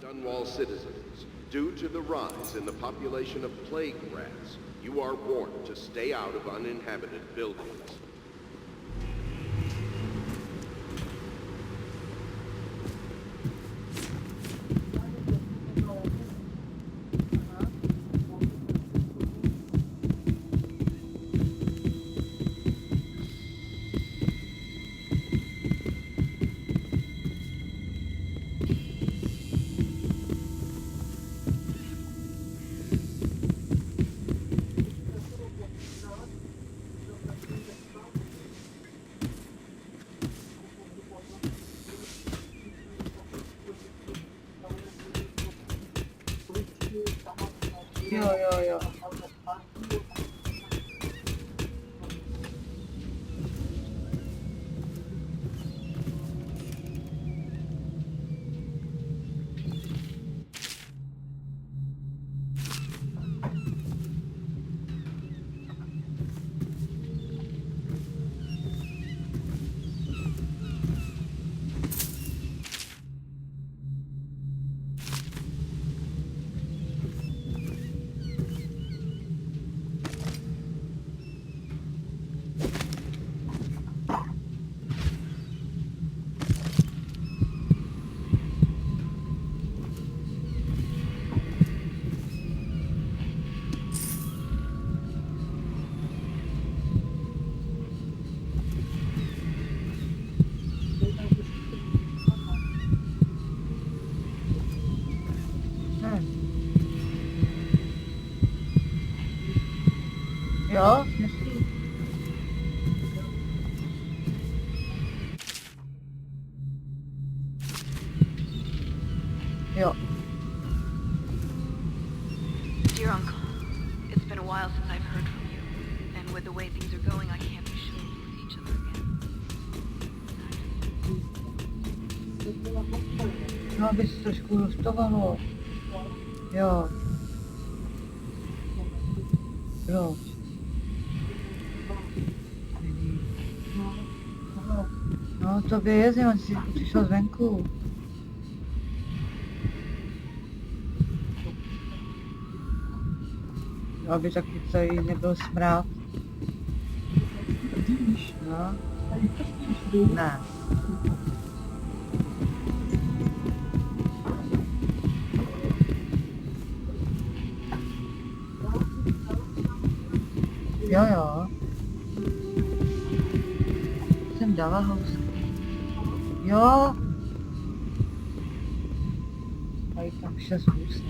Dunwall citizens, due to the rise in the population of plague rats, you are warned to stay out of uninhabited buildings. Jo. Jo, jasný. Jo. Dear Uncle, it's been a while since I've heard from you, and with the way things are going, I can't be sure we'll see each other again. No, aby se trošku luftovalo. Jo. Proč? No, to vězně, on si přišel zvenku. Aby taky tady nebyl smrad. No. Ne. Jo. Jsem dala housky. Jo. Tady tam 6 housek.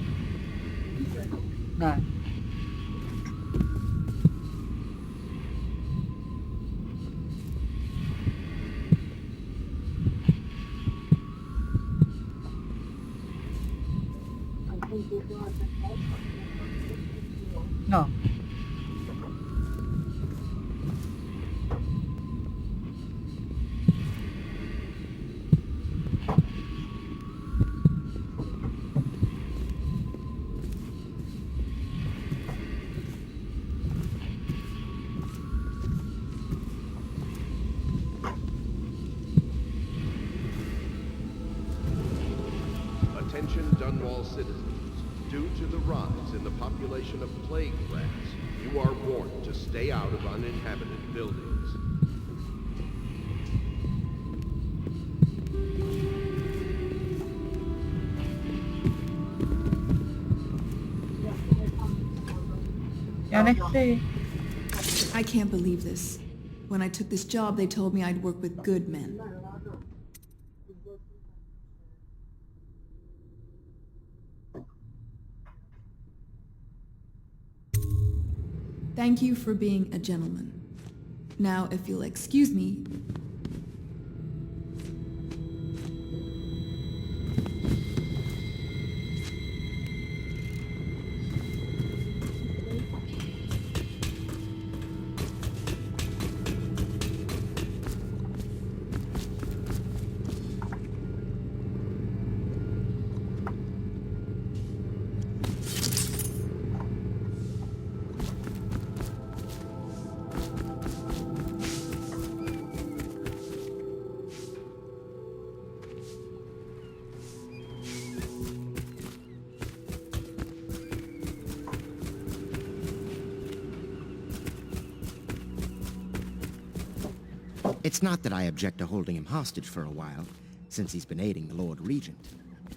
Ne. No. Attention Dunwall citizens. Due to the rise in the population of plague rats, you are warned to stay out of uninhabited buildings. Já nechci. I can't believe this. When I took this job, they told me I'd work with good men. Thank you for being a gentleman. Now, if you'll excuse me... It's not that I object to holding him hostage for a while, since he's been aiding the Lord Regent,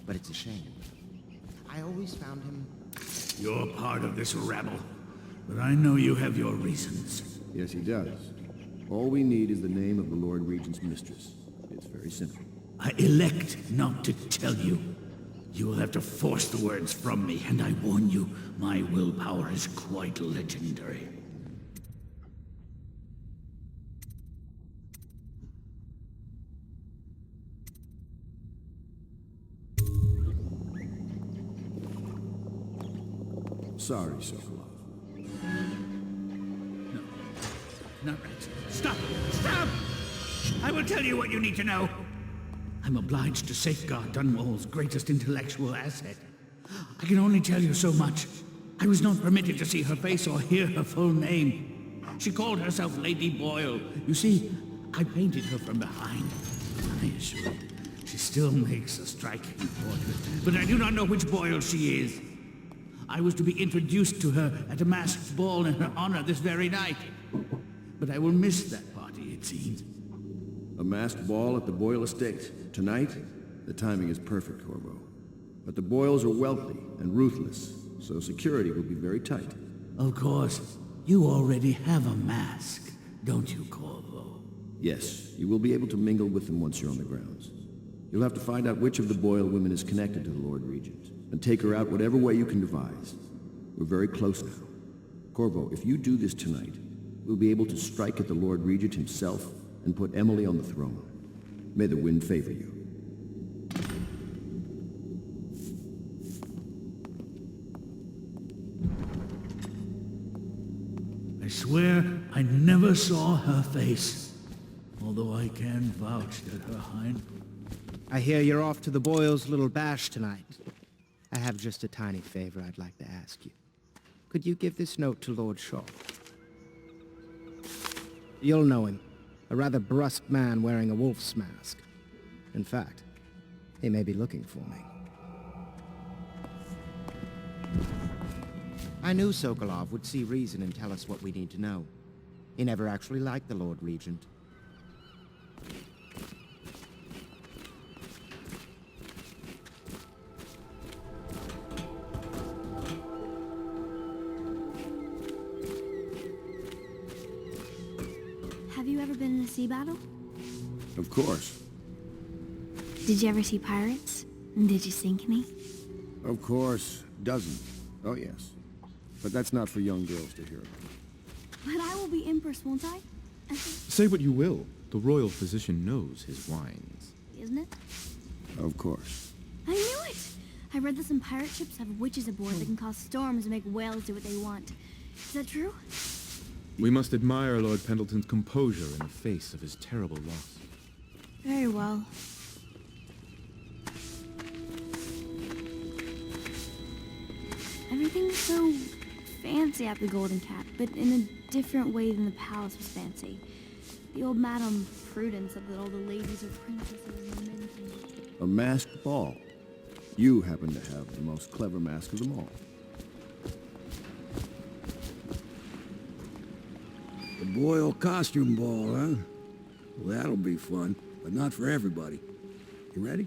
but it's a shame. I always found him... You're part of this rabble, but I know you have your reasons. Yes, he does. All we need is the name of the Lord Regent's mistress. It's very simple. I elect not to tell you. You will have to force the words from me, and I warn you, my willpower is quite legendary. Sorry, Sokolov. No, not right. Stop! Stop! I will tell you what you need to know. I'm obliged to safeguard Dunwall's greatest intellectual asset. I can only tell you so much. I was not permitted to see her face or hear her full name. She called herself Lady Boyle. You see, I painted her from behind. I assure you, she still makes a striking portrait, but I do not know which Boyle she is. I was to be introduced to her at a masked ball in her honor this very night. But I will miss that party, it seems. A masked ball at the Boyle estate. Tonight? The timing is perfect, Corvo. But the Boyles are wealthy and ruthless, so security will be very tight. Of course. You already have a mask, don't you, Corvo? Yes, you will be able to mingle with them once you're on the grounds. You'll have to find out which of the Boyle women is connected to the Lord Regent, and take her out whatever way you can devise. We're very close now. Corvo, if you do this tonight, we'll be able to strike at the Lord Regent himself and put Emily on the throne. May the wind favor you. I swear I never saw her face, although I can vouch that her hind... I hear you're off to the Boyles' little bash tonight. I have just a tiny favor I'd like to ask you. Could you give this note to Lord Shaw? You'll know him. A rather brusque man wearing a wolf's mask. In fact, he may be looking for me. I knew Sokolov would see reason and tell us what we need to know. He never actually liked the Lord Regent. Have you ever been in a sea battle? Of course. Did you ever see pirates? And did you sink any? Of course. Dozens. Oh, yes. But that's not for young girls to hear about. But I will be Empress, won't I? Say what you will. The royal physician knows his wines. Isn't it? Of course. I knew it! I read that some pirate ships have witches aboard that can cause storms and make whales do what they want. Is that true? We must admire Lord Pendleton's composure in the face of his terrible loss. Very well. Everything's so fancy at the Golden Cat, but in a different way than the palace was fancy. The old Madame Prudence said that all the ladies are princesses and the men can... A masked ball. You happen to have the most clever mask of them all. The Boyle costume ball, huh? Well, that'll be fun, but not for everybody. You ready?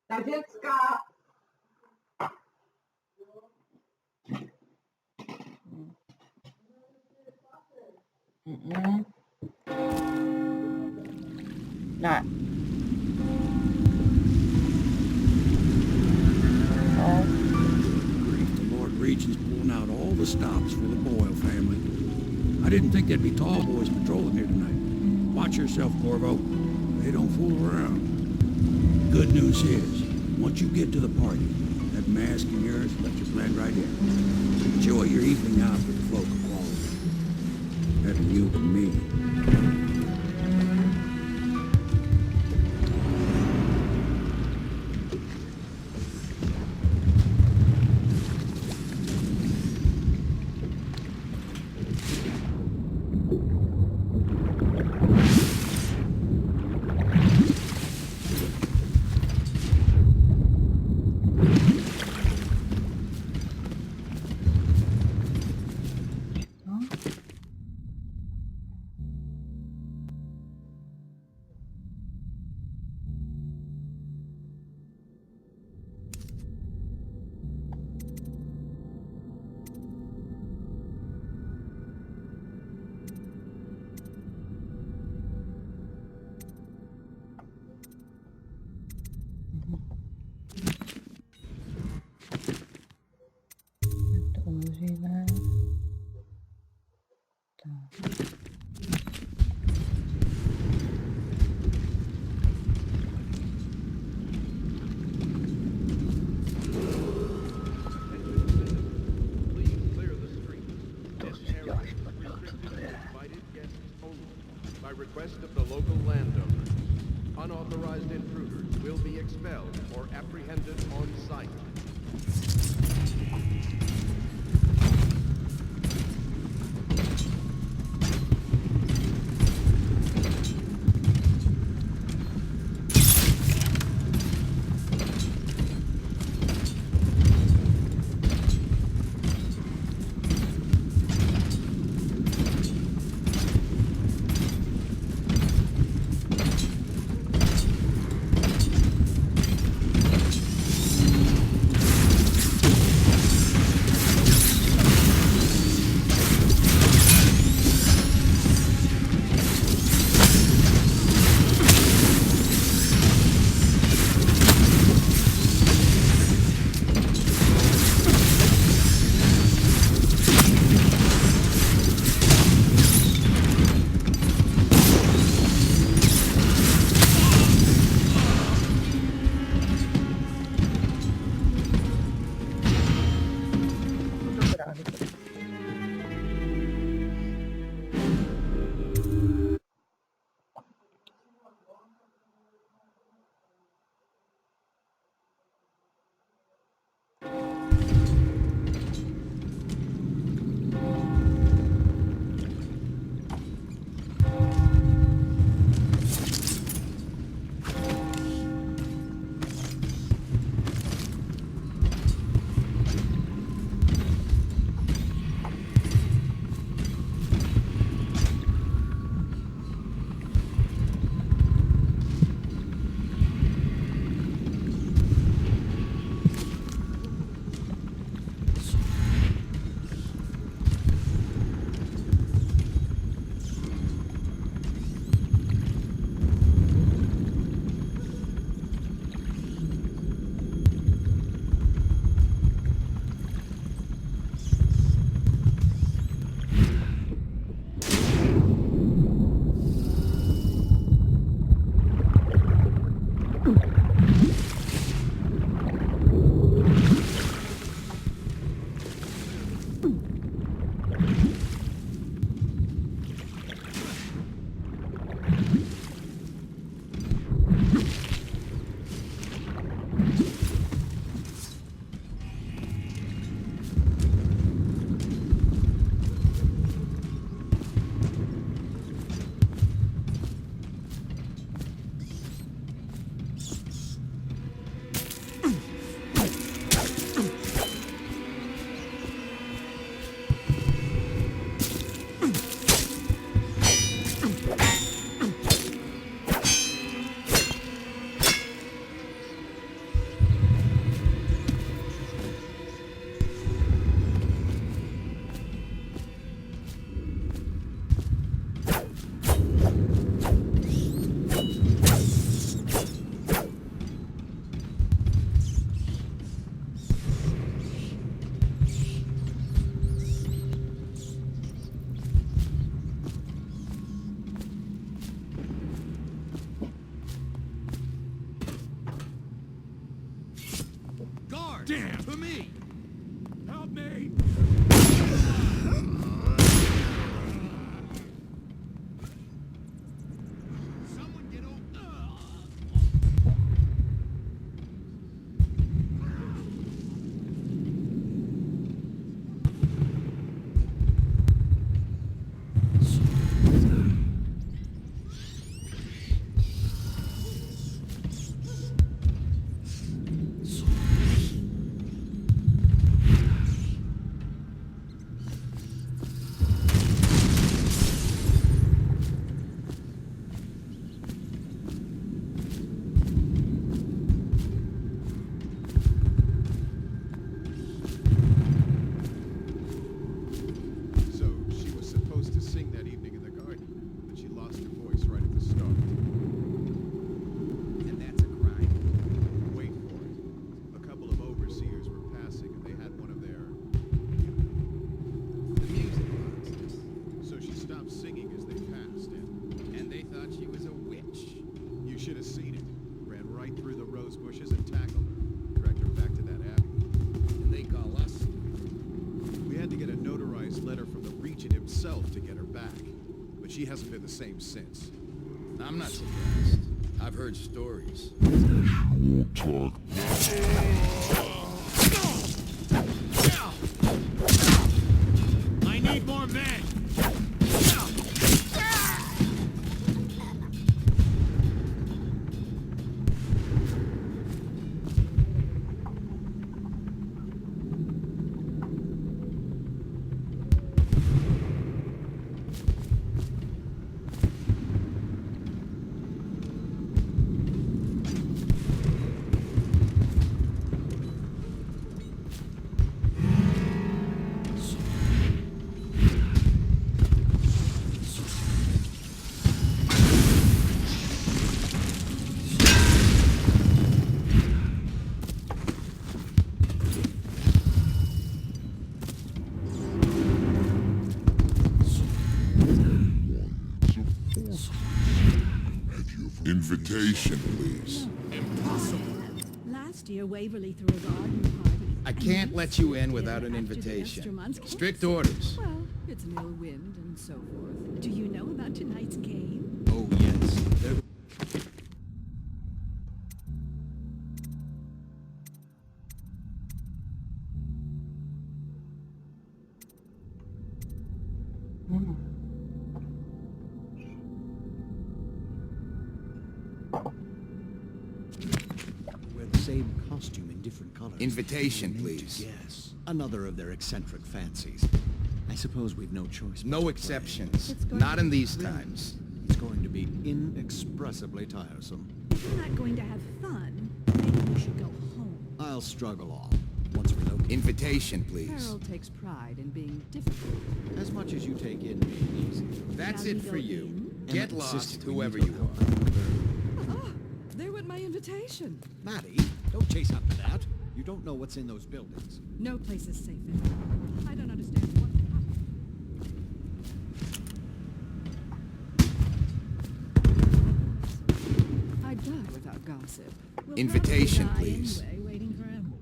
Dla dziecka. Not. Oh. The Lord Regent's pulling out all the stops for the Boyle family. I didn't think there'd be tall boys patrolling here tonight. Watch yourself, Corvo. They don't fool around. Good news is, once you get to the party, that mask of yours lets you blend right in. Enjoy your evening out with the folk of quality. Better you than me. Metodologie. Please clear the street. This area is restricted to invited guests only, by request of the local landowners. Unauthorized intruders will be expelled or apprehended on site. guards! Damn. To me! Help me! Someone get over... So she was supposed to sing that evening in the garden, but she lost her voice right at the start. And that's a crime. Wait for it. A couple of overseers were passing and they had one of their... The music boxes. So she stopped singing as they passed And they thought she was a witch. you should have seen it. Ran right through the rose bushes and tackled her. Dragged her back to that abbey. And they call us. We had to get a notarized letter from the regent himself to get her back. But she hasn't been the same since. I'm not surprised. I've heard stories. I need more men! Invitation, please. Last year, Waverly threw a garden party. I can't let you in without an invitation. Strict orders. Well, it's an ill wind and so forth. Do you know about tonight's game? Oh, yes. Wear the same costume in different colors. Invitation, Name to please. Guess. Another of their eccentric fancies. I suppose we've no choice. but No to exceptions. going Not to in be these times. It's going to be inexpressibly tiresome. If you're not going to have fun, maybe you should go home. I'll struggle on once we locate. Invitation, please. Harold takes pride in being difficult. As much as you take in being easy. That's Shall it we for go you. in? Get Emma lost, insisted we whoever need you her are. help on the bird. Ah, there went my invitation. Maddie, don't chase after that. You don't know what's in those buildings. No place is safe anymore. I don't understand what happened. I'd die without gossip. We'll Invitation, probably die please. Anyway, waiting for him.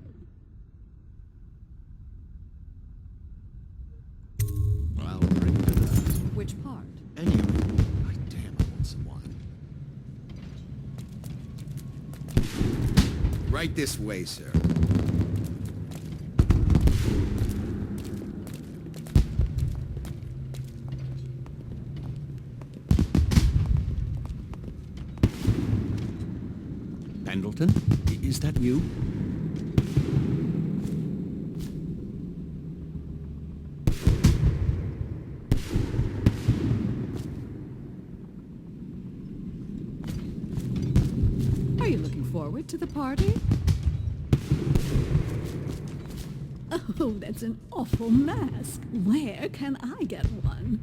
I'll bring to that. Which part? Anyway, damn, I want some wine. Right this way, sir. Pendleton, is that you? Are you looking forward to the party? Oh, that's an awful mask. Where can I get one?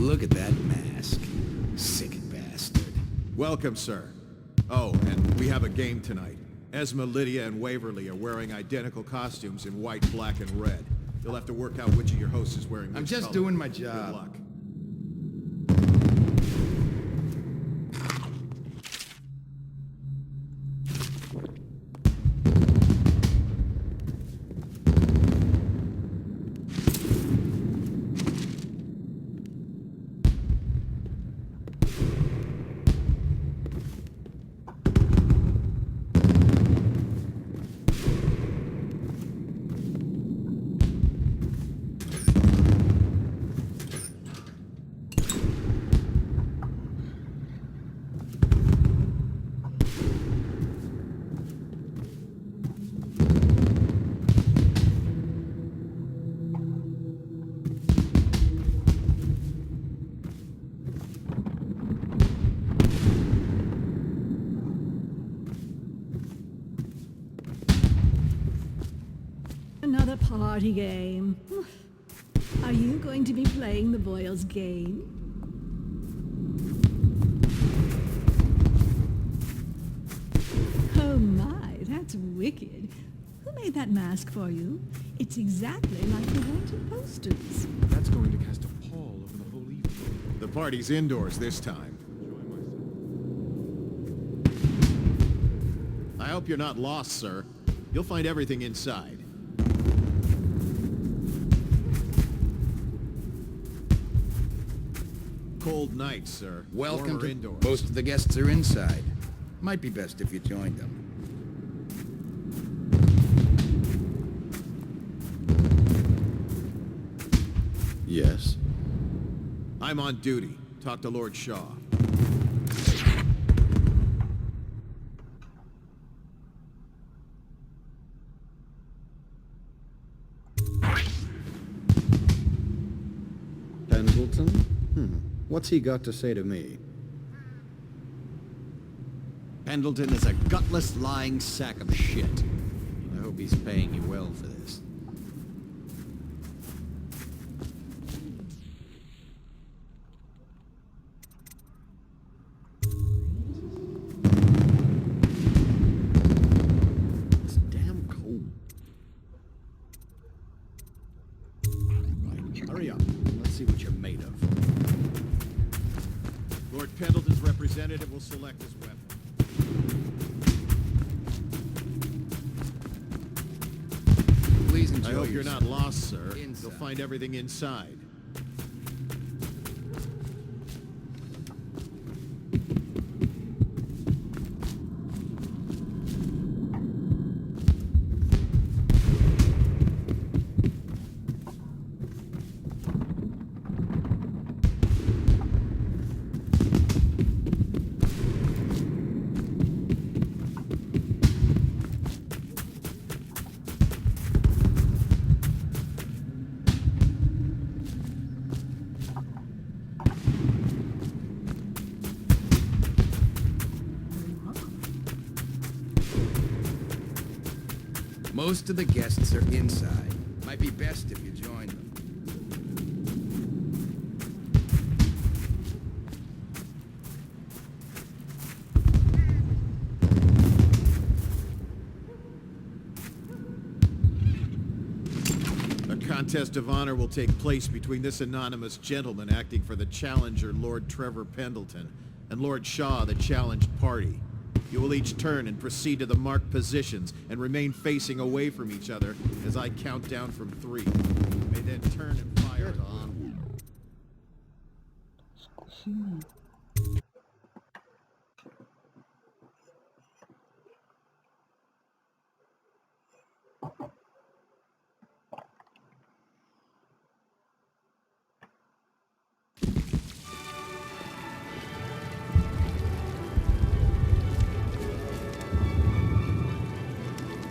Look at that mask. Sick bastard. Welcome, sir. Oh, and we have a game tonight. Esma, Lydia, and Waverly are wearing identical costumes in white, black, and red. You'll have to work out which of your hosts is wearing which I'm just color. doing my Good job. luck. Another party game. Are you going to be playing the Boyle's game? Oh my, that's wicked. Who made that mask for you? It's exactly like the wanted posters. That's going to cast a pall over the whole evening. The party's indoors this time. I hope you're not lost, sir. You'll find everything inside. Cold night, sir. Welcome Warmer to... indoors. Most of the guests are inside. Might be best if you joined them. Yes? I'm on duty. Talk to Lord Shaw. Pendleton? What's he got to say to me? Pendleton is a gutless, lying sack of shit. I hope he's paying you well for this. It's damn cold. Right, hurry up. Let's see what you're made of. Lord Pendleton's representative will select his weapon. Please enjoy I hope you're yourself. not lost, sir. Inside. You'll find everything inside. Most of the guests are inside. Might be best if you join them. A contest of honor will take place between this anonymous gentleman acting for the challenger, Lord Trevor Pendleton, and Lord Shaw, the challenged party. You will each turn and proceed to the marked positions and remain facing away from each other as I count down from 3. You may then turn and fire at will. Sim.